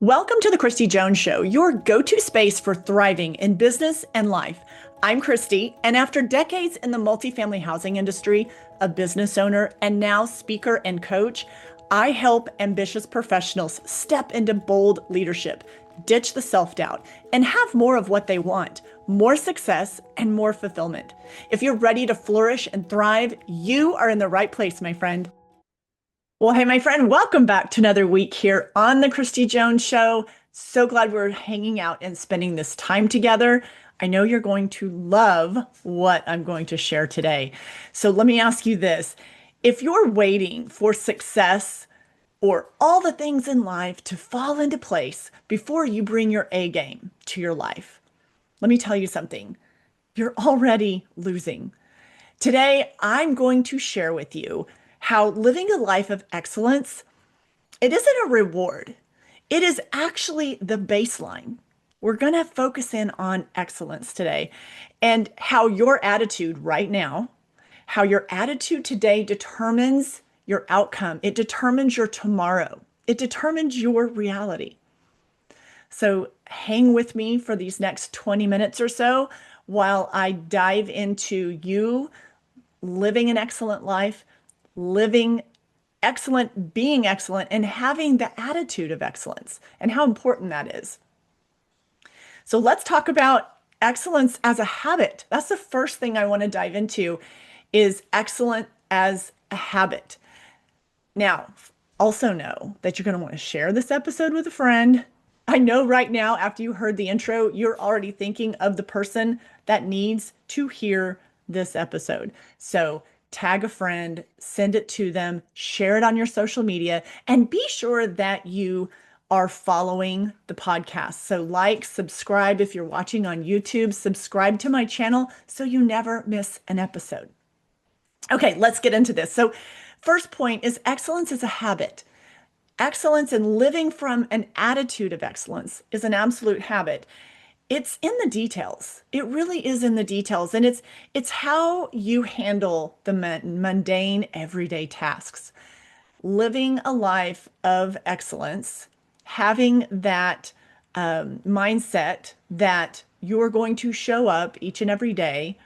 Welcome to the Christy Jones Show, your go-to space for thriving in business and life. I'm Christy, and after decades in the multifamily housing industry, a business owner, and now speaker and coach, I help ambitious professionals step into bold leadership, ditch the self-doubt, and have more of what they want, more success and more fulfillment. If you're ready to flourish and thrive, you are in the right place, my friend. Well, hey, my friend, welcome back to another week here on the Christy Jones Show. So glad we're hanging out and spending this time together. I know you're going to love what I'm going to share today. So let me ask you this. If you're waiting for success or all the things in life to fall into place before you bring your A game to your life, let me tell you something. You're already losing. Today, I'm going to share with you how living a life of excellence, it isn't a reward. It is actually the baseline. We're going to focus in on excellence today and how your attitude right now, how your attitude today determines your outcome. It determines your tomorrow. It determines your reality. So hang with me for these next 20 minutes or so while I dive into you living an excellent life, living excellent, being excellent, and having the attitude of excellence and how important that is. So let's talk about excellence as a habit. That's the first thing I want to dive into is excellent as a habit. Now, also know that you're going to want to share this episode with a friend. I know right now, after you heard the intro, you're already thinking of the person that needs to hear this episode. So tag a friend, send it to them, share it on your social media, and be sure that you are following the podcast. So like, subscribe if you're watching on YouTube, subscribe to my channel so you never miss an episode. Okay, let's get into this. So first point is excellence is a habit. Excellence and living from an attitude of excellence is an absolute habit. It's in the details. It really is in the details. And it's how you handle the mundane everyday tasks. Living a life of excellence, having that mindset that you're going to show up each and every day,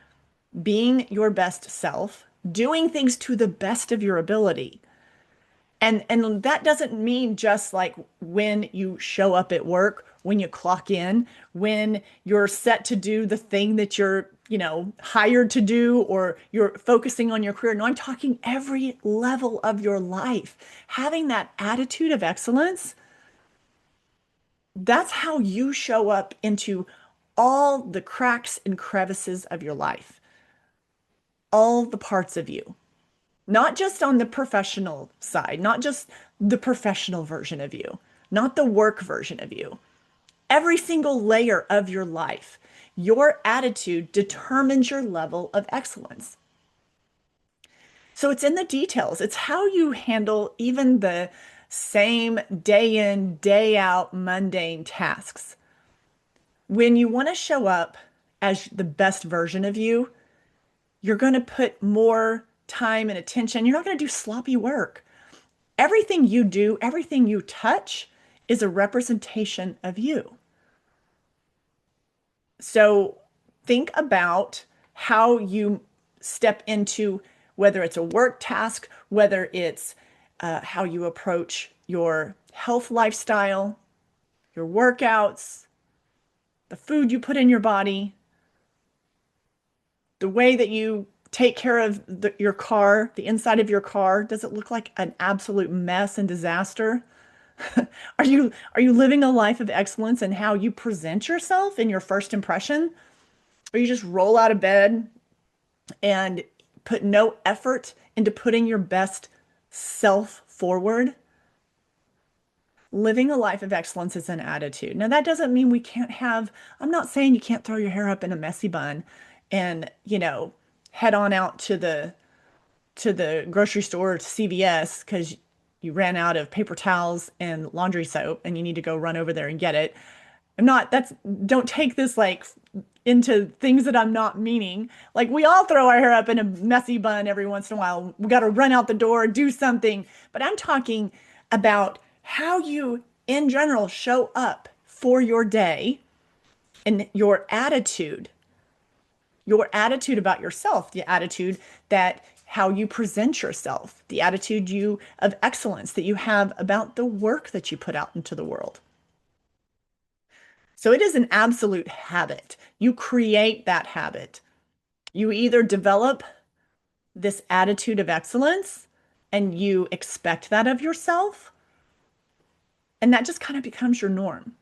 being your best self, doing things to the best of your ability. And that doesn't mean just like when you show up at work, when you clock in, when you're set to do the thing that you're, hired to do, or you're focusing on your career. No, I'm talking every level of your life. Having that attitude of excellence, that's how you show up into all the cracks and crevices of your life, all the parts of you. Not just on the professional side, not just the professional version of you, not the work version of you. Every single layer of your life, your attitude determines your level of excellence. So it's in the details. It's how you handle even the same day in, day out mundane tasks. When you want to show up as the best version of you, you're going to put more time and attention. You're not going to do sloppy work. Everything you do, everything you touch is a representation of you. So think about how you step into whether it's a work task, whether it's how you approach your health lifestyle, your workouts, the food you put in your body, the way that you take care of your car, the inside of your car. Does it look like an absolute mess and disaster? Are you living a life of excellence in how you present yourself in your first impression? Or you just roll out of bed and put no effort into putting your best self forward? Living a life of excellence is an attitude. Now, that doesn't mean we can't have, I'm not saying you can't throw your hair up in a messy bun and, head on out to the grocery store or to CVS because you ran out of paper towels and laundry soap and you need to go run over there and get it. Don't take this like into things that I'm not meaning. Like we all throw our hair up in a messy bun every once in a while. We got to run out the door, do something. But I'm talking about how you in general show up for your day and your attitude about yourself, the attitude that how you present yourself, the attitude you of excellence that you have about the work that you put out into the world. So it is an absolute habit. You create that habit. You either develop this attitude of excellence and you expect that of yourself, and that just kind of becomes your norm.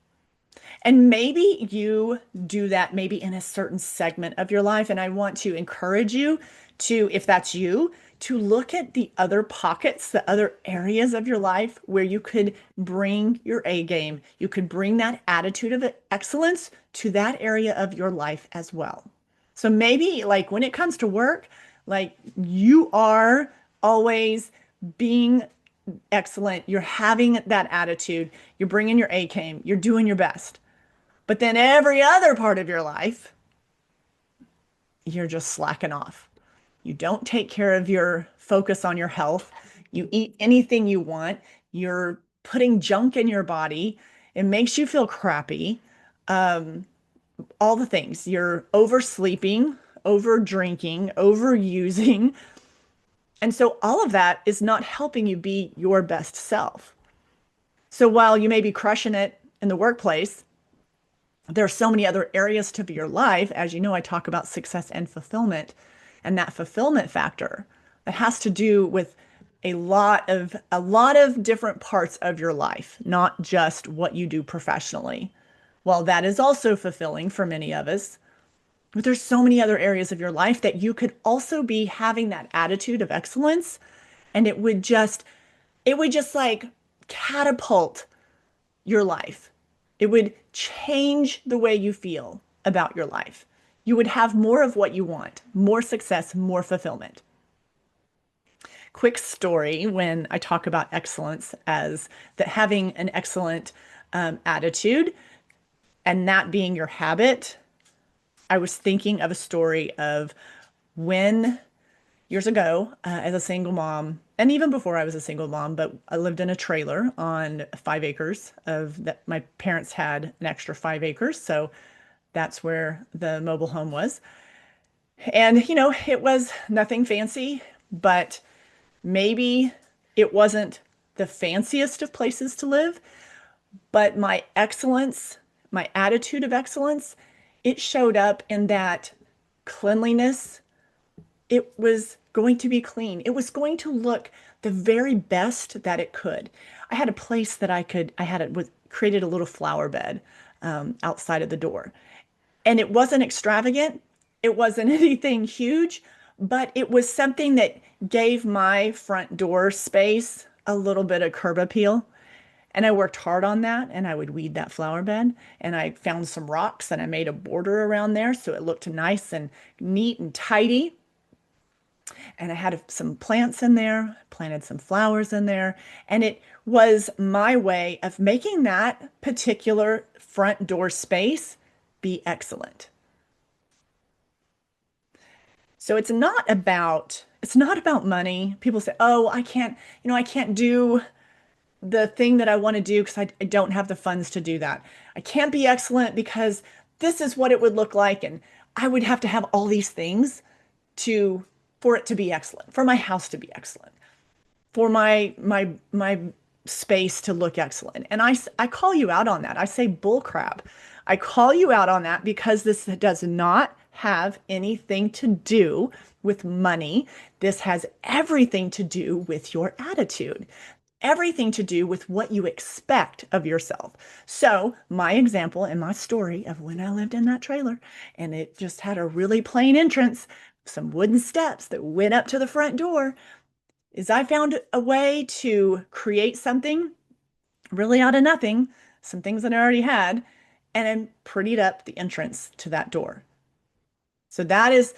And maybe you do that maybe in a certain segment of your life. And I want to encourage you to, if that's you, to look at the other pockets, the other areas of your life where you could bring your A game. You could bring that attitude of excellence to that area of your life as well. So maybe like when it comes to work, like you are always being excellent. You're having that attitude. You're bringing your A game. You're doing your best. But then every other part of your life, you're just slacking off. You don't take care of your focus on your health. You eat anything you want. You're putting junk in your body. It makes you feel crappy. Um, all the things. You're oversleeping, over drinking, overusing. And so all of that is not helping you be your best self. So while you may be crushing it in the workplace, there are so many other areas to your life. As you know, I talk about success and fulfillment, and that fulfillment factor that has to do with a lot of different parts of your life, not just what you do professionally. While that is also fulfilling for many of us, but there's so many other areas of your life that you could also be having that attitude of excellence, and it would just like catapult your life. It would change the way you feel about your life. You would have more of what you want, more success, more fulfillment. Quick story when I talk about excellence as that having an excellent attitude and that being your habit. I was thinking of a story of when years ago, as a single mom, and even before I was a single mom, but I lived in a trailer on 5 acres of that. My parents had an extra 5 acres, so that's where the mobile home was. And, it was nothing fancy, but maybe it wasn't the fanciest of places to live, but my excellence, my attitude of excellence, it showed up in that cleanliness. It was going to be clean. It was going to look the very best that it could. I had a place that I had it with created a little flower bed outside of the door. And it wasn't extravagant. It wasn't anything huge, but it was something that gave my front door space a little bit of curb appeal. And I worked hard on that and I would weed that flower bed. And I found some rocks and I made a border around there so it looked nice and neat and tidy. And I had some plants in there, planted some flowers in there, and it was my way of making that particular front door space be excellent. So it's not about money. People say, "Oh, I can't do the thing that I want to do because I don't have the funds to do that. I can't be excellent because this is what it would look like and I would have to have all these things to for it to be excellent, for my house to be excellent, for my space to look excellent." And I call you out on that. I say bull crap. I call you out on that because this does not have anything to do with money. This has everything to do with your attitude, everything to do with what you expect of yourself. So, my example and my story of when I lived in that trailer, and it just had a really plain entrance, some wooden steps that went up to the front door, is I found a way to create something really out of nothing, some things that I already had, and then prettied up the entrance to that door. So that is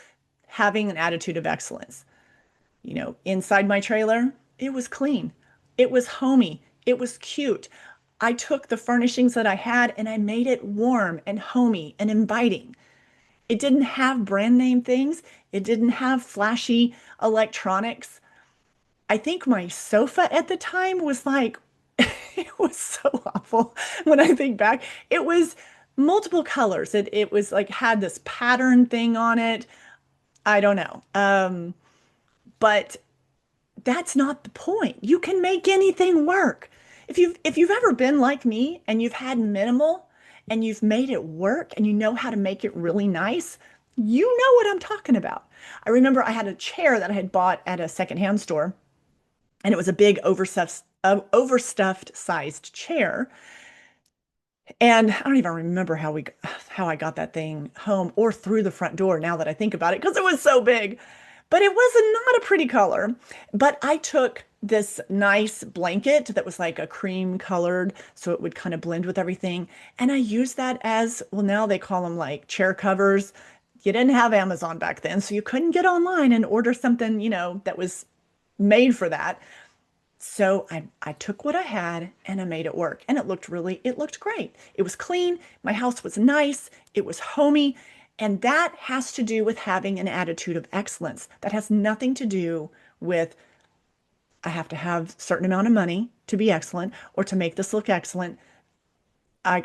having an attitude of excellence. Inside my trailer, it was clean. It was homey. It was cute. I took the furnishings that I had and I made it warm and homey and inviting. It didn't have brand name things. It didn't have flashy electronics. I think my sofa at the time was like It was so awful when I think back. It was multiple colors. It was like had this pattern thing on it. I don't know. But that's not the point. You can make anything work. If you've ever been like me and you've had minimal and you've made it work and you know how to make it really nice, you know what I'm talking about. I remember I had a chair that I had bought at a secondhand store, and it was a big overstuffed sized chair. And I don't even remember how I got that thing home or through the front door now that I think about it because it was so big. But it was not a pretty color. But I took this nice blanket that was like a cream colored, so it would kind of blend with everything. And I used that as, well, now they call them like chair covers. You didn't have Amazon back then, so you couldn't get online and order something, that was made for that. So I took what I had and I made it work. And it looked great. It was clean. My house was nice. It was homey. And that has to do with having an attitude of excellence. That has nothing to do with I have to have a certain amount of money to be excellent or to make this look excellent. I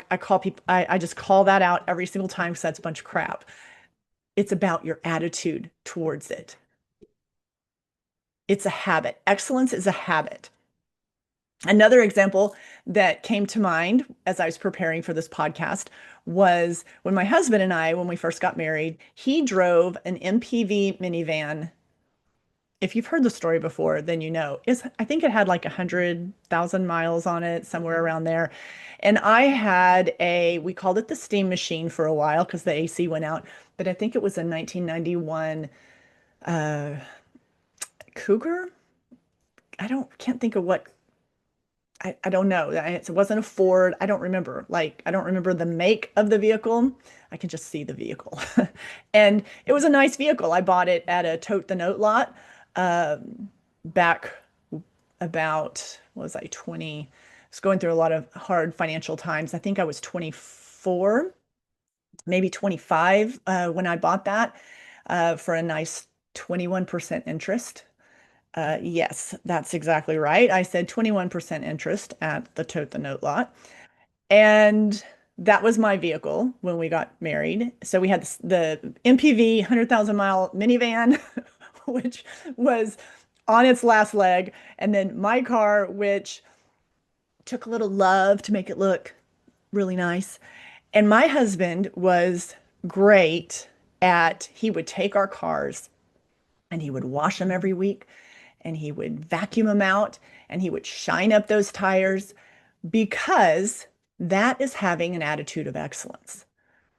just call that out every single time because that's a bunch of crap. It's about your attitude towards it. It's a habit. Excellence is a habit. Another example that came to mind as I was preparing for this podcast was when my husband and I, when we first got married, he drove an MPV minivan. If you've heard the story before, then you know. I think it had like 100,000 miles on it, somewhere around there. And I had we called it the steam machine for a while because the AC went out, but I think it was a 1991 uh, Cougar. Can't think of what I don't know. It wasn't a Ford. I don't remember. I don't remember the make of the vehicle. I can just see the vehicle. And it was a nice vehicle. I bought it at a Tote the Note lot back about, what was I, 20? I was going through a lot of hard financial times. I think I was 24, maybe 25 when I bought that for a nice 21% interest. Yes, that's exactly right. I said 21% interest at the Tote the Note lot. And that was my vehicle when we got married. So we had the MPV 100,000 mile minivan, which was on its last leg. And then my car, which took a little love to make it look really nice. And my husband was great he would take our cars and he would wash them every week and he would vacuum them out and he would shine up those tires because that is having an attitude of excellence.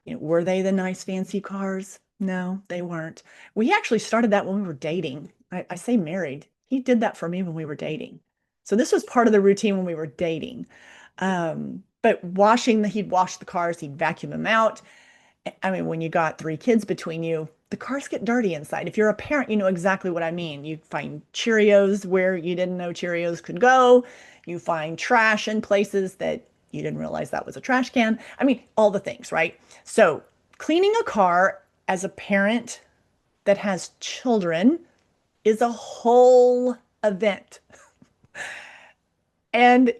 Were they the nice fancy cars? No, they weren't. We actually started that when we were dating. I say married. He did that for me when we were dating. So this was part of the routine when we were dating. But he'd wash the cars, he'd vacuum them out. I mean, when you got three kids between you, the cars get dirty inside. If you're a parent, you know exactly what I mean. You find Cheerios where you didn't know Cheerios could go. You find trash in places that you didn't realize that was a trash can. I mean, all the things, right? So, cleaning a car as a parent that has children is a whole event. And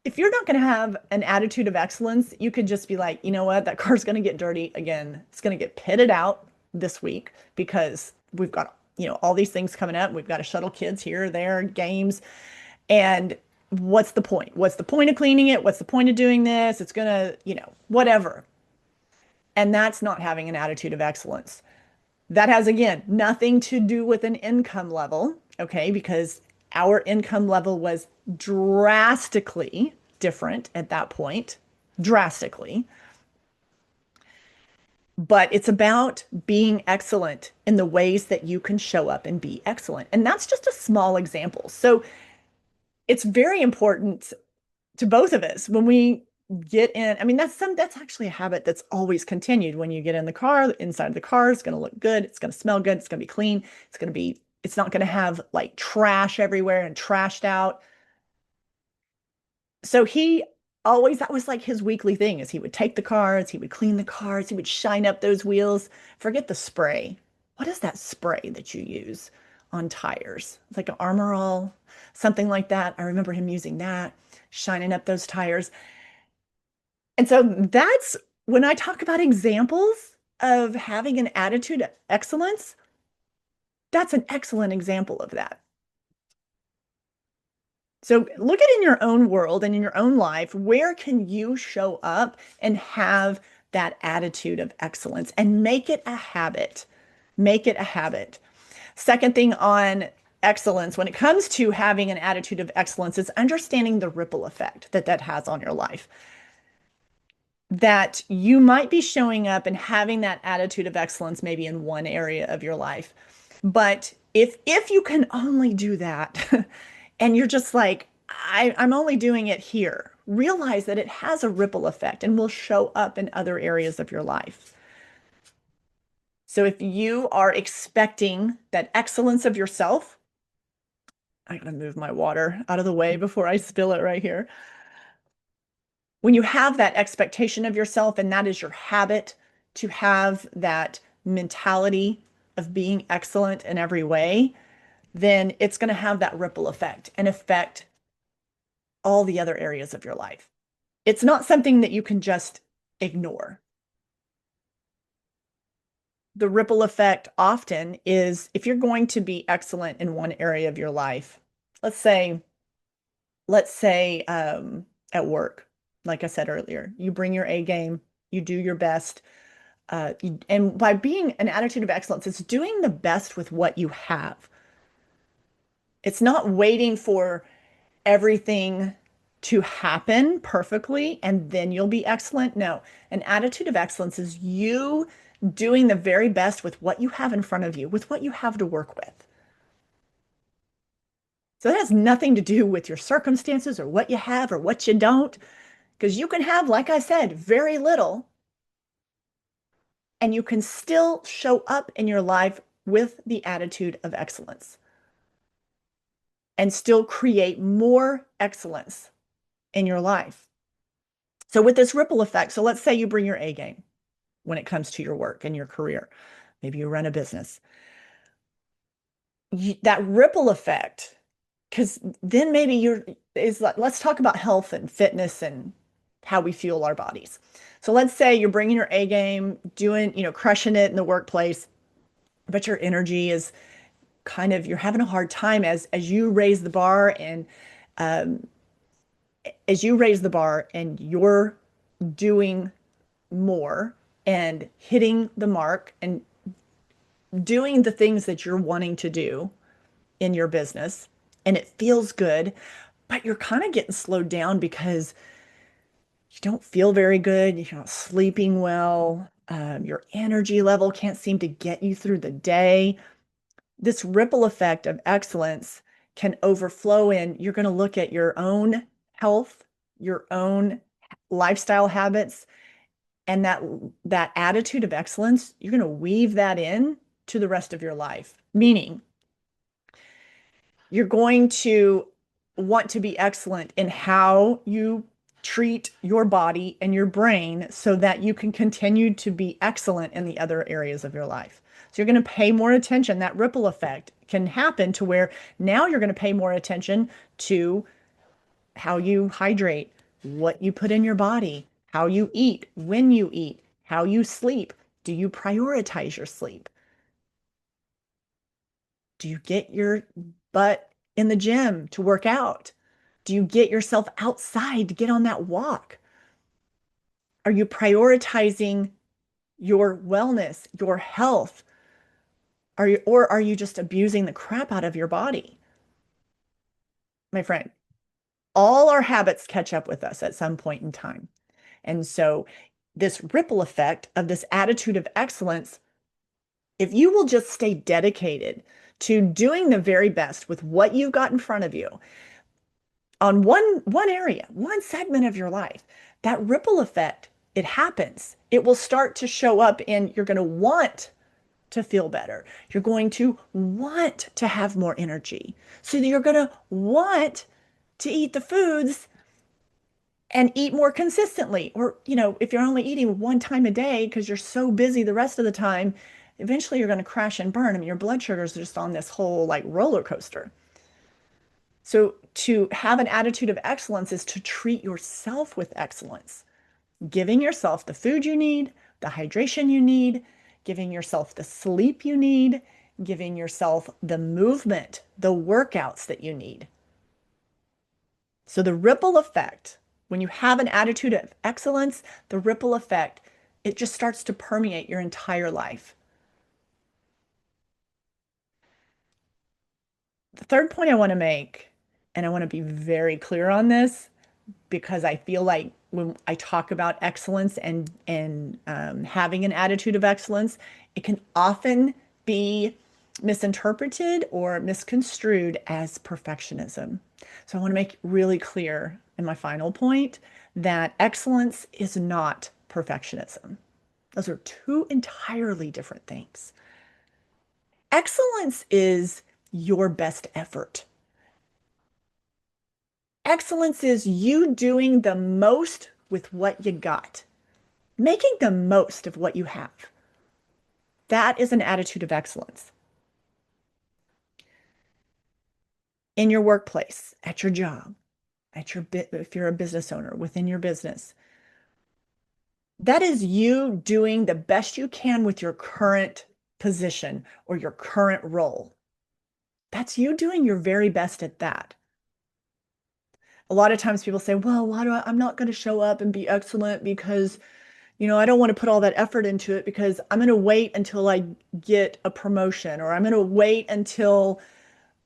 if you're not going to have an attitude of excellence, you could just be like, you know what, that car's going to get dirty again. It's going to get pitted out this week because we've got, all these things coming up. We've got to shuttle kids here, there, games. And what's the point? What's the point of cleaning it? What's the point of doing this? It's going to, whatever. And that's not having an attitude of excellence. That has, again, nothing to do with an income level, okay? Because our income level was drastically different at that point, drastically. But it's about being excellent in the ways that you can show up and be excellent. And that's just a small example. So it's very important to both of us when we get in. I mean, that's actually a habit that's always continued. When you get in the car, the inside of the car is going to look good, it's going to smell good, it's going to be clean, it's not going to have like trash everywhere and trashed out. So that was like his weekly thing is he would take the cars, he would clean the cars, he would shine up those wheels. Forget the spray. What is that spray that you use on tires? It's like an Armor All, something like that. I remember him using that. shining up those tires. And so that's when I talk about examples of having an attitude of excellence, that's an excellent example of that. So look at in your own world and in your own life, where can you show up and have that attitude of excellence and make it a habit? Make it a habit. Second thing on excellence, when it comes to having an attitude of excellence, is understanding the ripple effect that that has on your life. That you might be showing up and having that attitude of excellence maybe in one area of your life. But if you can only do that and you're just like, I'm only doing it here, realize that it has a ripple effect and will show up in other areas of your life. So if you are expecting that excellence of yourself, I gotta move my water out of the way before I spill it right here. When you have that expectation of yourself and that is your habit to have that mentality of being excellent in every way, then it's going to have that ripple effect and affect all the other areas of your life. It's not something that you can just ignore. The ripple effect often is if you're going to be excellent in one area of your life, let's say, let's say at work, like I said earlier, you bring your A game, you do your best. And by being an attitude of excellence, it's doing the best with what you have. It's not waiting for everything to happen perfectly and then you'll be excellent. No, an attitude of excellence is you doing the very best with what you have in front of you, with what you have to work with. So that has nothing to do with your circumstances or what you have or what you don't, because you can have, like I said, very little, and you can still show up in your life with the attitude of excellence and still create more excellence in your life. So with this ripple effect, so let's say you bring your A game when it comes to your work and your career. Maybe you run a business. That ripple effect, because then maybe you're is like, let's talk about health and fitness and how we fuel our bodies. So let's say you're bringing your A game, doing, crushing it in the workplace, but your energy is kind of, you're having a hard time as you raise the bar and um, as you raise the bar and you're doing more and hitting the mark and doing the things that you're wanting to do in your business and it feels good, but you're kind of getting slowed down because you don't feel very good, you're not sleeping well, your energy level can't seem to get you through the day. This ripple effect of excellence can overflow in. You're going to look at your own health, your own lifestyle habits, and that attitude of excellence, you're going to weave that in to the rest of your life. Meaning, you're going to want to be excellent in how you treat your body and your brain so that you can continue to be excellent in the other areas of your life. So you're going to pay more attention. That ripple effect can happen to where now you're going to pay more attention to how you hydrate, what you put in your body, how you eat, when you eat, how you sleep. Do you prioritize your sleep? Do you get your butt in the gym to work out? Do you get yourself outside to get on that walk? Are you prioritizing your wellness, your health? Or are you just abusing the crap out of your body? My friend, all our habits catch up with us at some point in time. And so this ripple effect of this attitude of excellence, if you will just stay dedicated to doing the very best with what you've got in front of you on one area, one segment of your life, that ripple effect, it happens. It will start to show up in you're going to want to feel better. You're going to want to have more energy. So you're going to want to eat the foods and eat more consistently. Or, if you're only eating one time a day because you're so busy the rest of the time, eventually you're going to crash and burn. I mean, your blood sugar is just on this whole like roller coaster. So to have an attitude of excellence is to treat yourself with excellence, giving yourself the food you need, the hydration you need, giving yourself the sleep you need, giving yourself the movement, the workouts that you need. So the ripple effect, when you have an attitude of excellence, the ripple effect, it just starts to permeate your entire life. The third point I want to make, and I want to be very clear on this, because I feel like when I talk about excellence and having an attitude of excellence, it can often be misinterpreted or misconstrued as perfectionism. So I want to make really clear in my final point that excellence is not perfectionism. Those are two entirely different things. Excellence is your best effort. Excellence is you doing the most with what you got, making the most of what you have. That is an attitude of excellence in your workplace, at your job, at your bit, if you're a business owner within your business. That is you doing the best you can with your current position or your current role. That's you doing your very best at that. A lot of times people say, well, I'm not going to show up and be excellent because I don't want to put all that effort into it because I'm going to wait until I get a promotion, or I'm going to wait until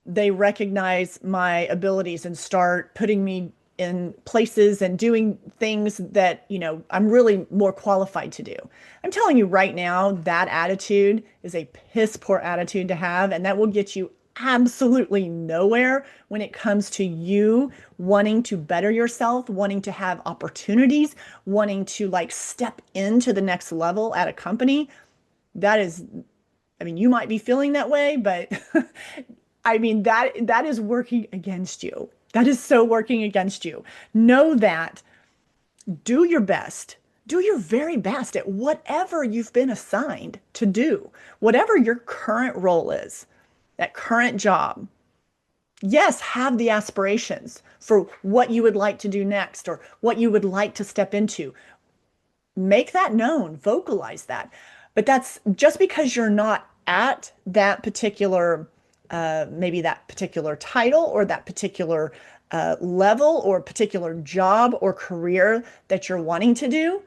they recognize my abilities and start putting me in places and doing things that, I'm really more qualified to do. I'm telling you right now, that attitude is a piss poor attitude to have, and that will get you absolutely nowhere when it comes to you wanting to better yourself, wanting to have opportunities, wanting to like step into the next level at a company. That is, I mean, you might be feeling that way, but I mean, that is working against you. That is so working against you. Know that. Do your best. Do your very best at whatever you've been assigned to do, whatever your current role is, that current job. Yes, have the aspirations for what you would like to do next or what you would like to step into. Make that known, vocalize that. But that's just because you're not at that particular, maybe that particular title or that particular level or particular job or career that you're wanting to do,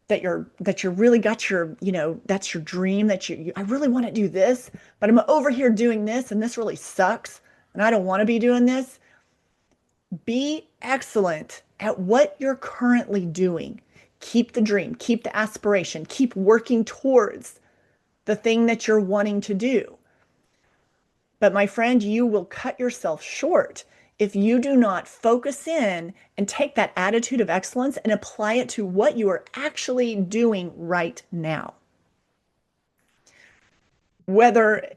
that you're really got your, that's your dream, that I really want to do this, but I'm over here doing this and this really sucks and I don't want to be doing this. Be excellent at what you're currently doing. Keep the dream, keep the aspiration, keep working towards the thing that you're wanting to do. But my friend, you will cut yourself short if you do not focus in and take that attitude of excellence and apply it to what you are actually doing right now. Whether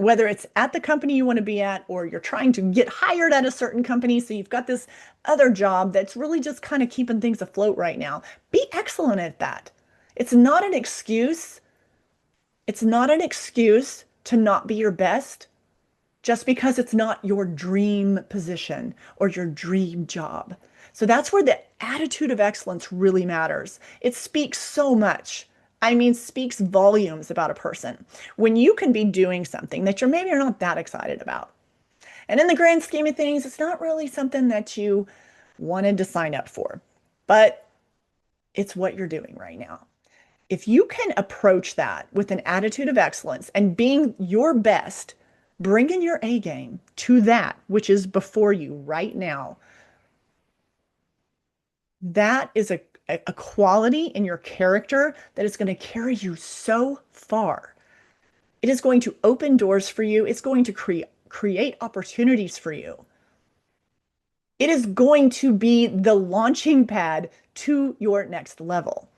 whether it's at the company you want to be at or you're trying to get hired at a certain company, so you've got this other job that's really just kind of keeping things afloat right now. Be excellent at that. It's not an excuse. It's not an excuse to not be your best just because it's not your dream position or your dream job. So that's where the attitude of excellence really matters. It speaks so much. I mean, speaks volumes about a person when you can be doing something that you're not that excited about. And in the grand scheme of things, it's not really something that you wanted to sign up for, but it's what you're doing right now. If you can approach that with an attitude of excellence and being your best, bringing your A game to that which is before you right now, that is a quality in your character that is going to carry you so far. It is going to open doors for you. It's going to create opportunities for you. It is going to be the launching pad to your next level.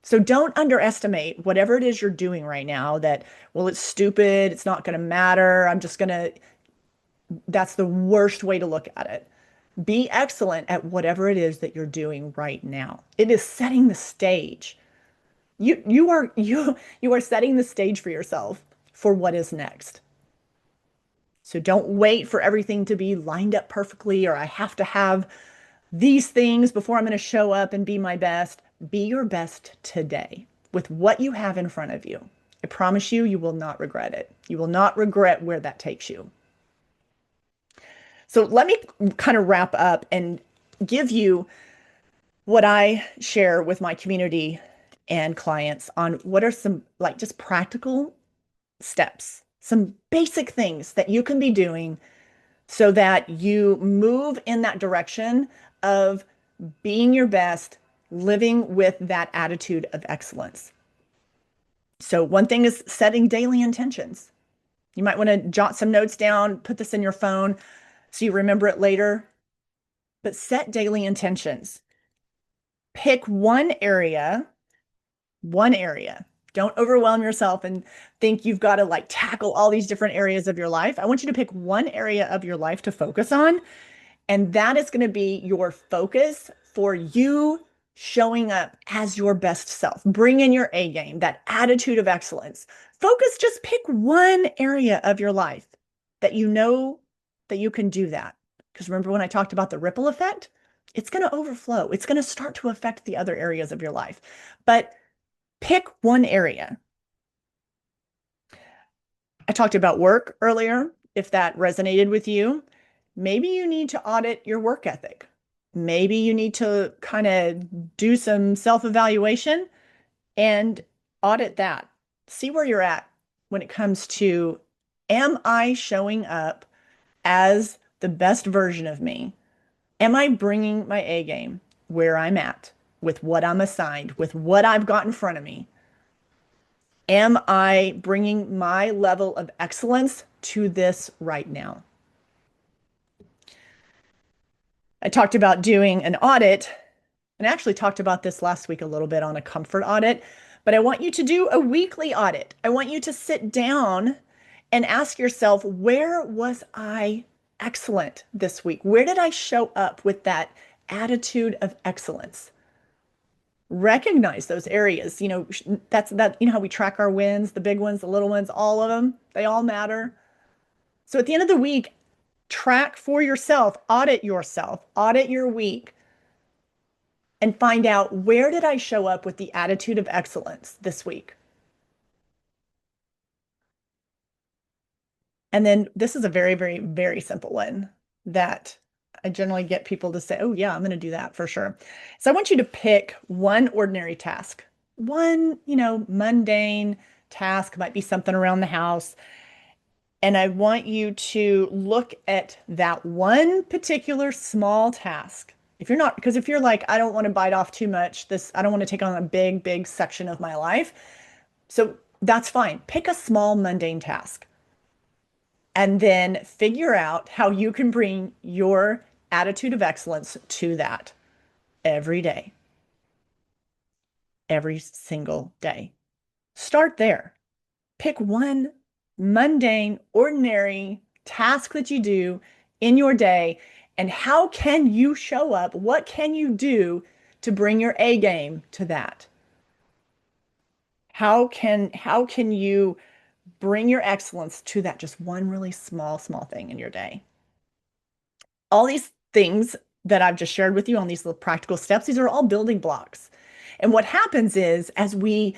So don't underestimate whatever it is you're doing right now that, well, it's stupid. It's not going to matter. That's the worst way to look at it. Be excellent at whatever it is that you're doing right now. It is setting the stage. You are setting the stage for yourself for what is next. So don't wait for everything to be lined up perfectly, or I have to have these things before I'm going to show up and be my best. Be your best today with what you have in front of you. I promise you, you will not regret it. You will not regret where that takes you. So let me kind of wrap up and give you what I share with my community and clients on what are some like just practical steps, some basic things that you can be doing so that you move in that direction of being your best, living with that attitude of excellence. So, one thing is setting daily intentions. You might want to jot some notes down, put this in your phone so you remember it later, but set daily intentions. Pick one area. Don't overwhelm yourself and think you've got to like tackle all these different areas of your life. I want you to pick one area of your life to focus on, and that is going to be your focus for you showing up as your best self. Bring in your A game, that attitude of excellence. Focus, just pick one area of your life that you know that you can do that. Because remember when I talked about the ripple effect? It's going to overflow. It's going to start to affect the other areas of your life. But pick one area. I talked about work earlier. If that resonated with you, maybe you need to audit your work ethic. Maybe you need to kind of do some self-evaluation and audit that. See where you're at when it comes to, am I showing up as the best version of me? Am I bringing my A game where I'm at with what I'm assigned, with what I've got in front of me? Am I bringing my level of excellence to this right now? I talked about doing an audit, and I actually talked about this last week a little bit on a comfort audit, but I want you to do a weekly audit. I want you to sit down and ask yourself, where was I excellent this week? Where did I show up with that attitude of excellence? Recognize those areas. You know how we track our wins, the big ones, the little ones, all of them, they all matter. So at the end of the week, track for yourself, audit your week, and find out, where did I show up with the attitude of excellence this week? And then this is a very, very, very simple one that I generally get people to say, oh, yeah, I'm going to do that for sure. So I want you to pick one ordinary task, one, mundane task, might be something around the house. And I want you to look at that one particular small task. Because if you're like, I don't want to bite off too much, I don't want to take on a big, big section of my life. So that's fine. Pick a small, mundane task and then figure out how you can bring your attitude of excellence to that every day, every single day. Start there. Pick one mundane, ordinary task that you do in your day, and how can you show up? What can you do to bring your A game to that? How can you bring your excellence to that just one really small, small thing in your day? All these things that I've just shared with you on these little practical steps, these are all building blocks. And what happens is, as we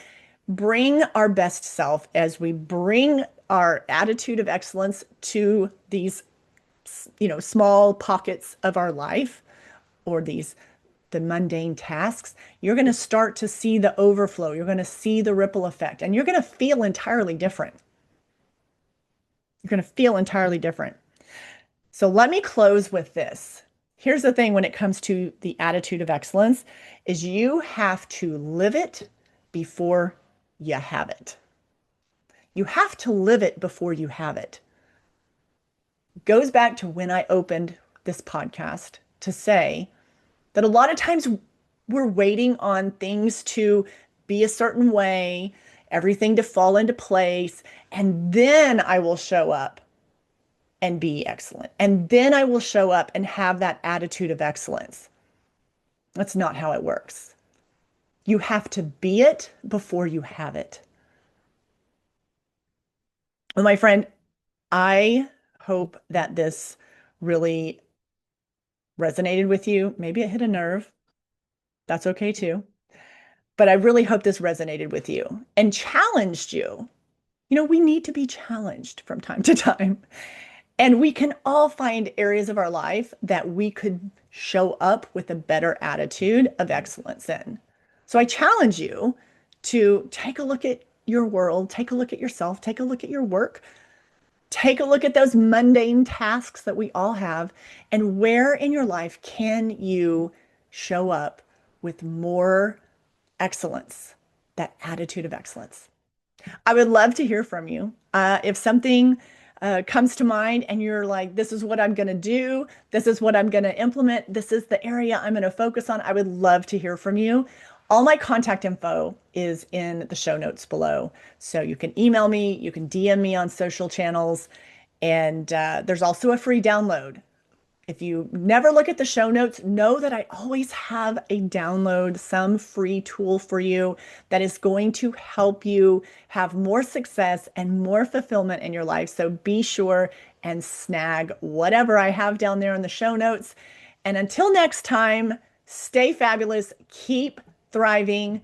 bring our best self, as we bring our attitude of excellence to these, small pockets of our life, or the mundane tasks, you're going to start to see the overflow. You're going to see the ripple effect, and you're going to feel entirely different. You're going to feel entirely different. So let me close with this. Here's the thing when it comes to the attitude of excellence is you have to live it before you have it. You have to live it before you have it. Goes back to when I opened this podcast to say that a lot of times we're waiting on things to be a certain way, everything to fall into place, and then I will show up and be excellent. And then I will show up and have that attitude of excellence. That's not how it works. You have to be it before you have it. Well, my friend, I hope that this really resonated with you. Maybe it hit a nerve. That's okay too. But I really hope this resonated with you and challenged you. We need to be challenged from time to time. And we can all find areas of our life that we could show up with a better attitude of excellence in. So I challenge you to take a look at your world, take a look at yourself, take a look at your work, take a look at those mundane tasks that we all have, and where in your life can you show up with more excellence, that attitude of excellence. I would love to hear from you. If something comes to mind and you're like, this is what I'm going to do, this is what I'm going to implement, this is the area I'm going to focus on, I would love to hear from you. All my contact info is in the show notes below. So you can email me, you can DM me on social channels, and there's also a free download. If you never look at the show notes, know that I always have a download, some free tool for you that is going to help you have more success and more fulfillment in your life. So be sure and snag whatever I have down there in the show notes. And until next time, stay fabulous, keep thriving,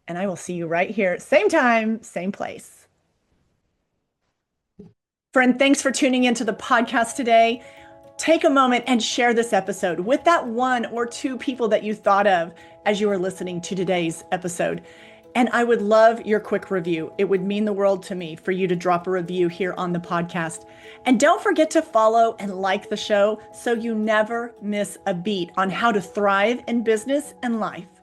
and I will see you right here, same time, same place. Friend, thanks for tuning into the podcast today. Take a moment and share this episode with that one or two people that you thought of as you were listening to today's episode. And I would love your quick review. It would mean the world to me for you to drop a review here on the podcast. And don't forget to follow and like the show so you never miss a beat on how to thrive in business and life.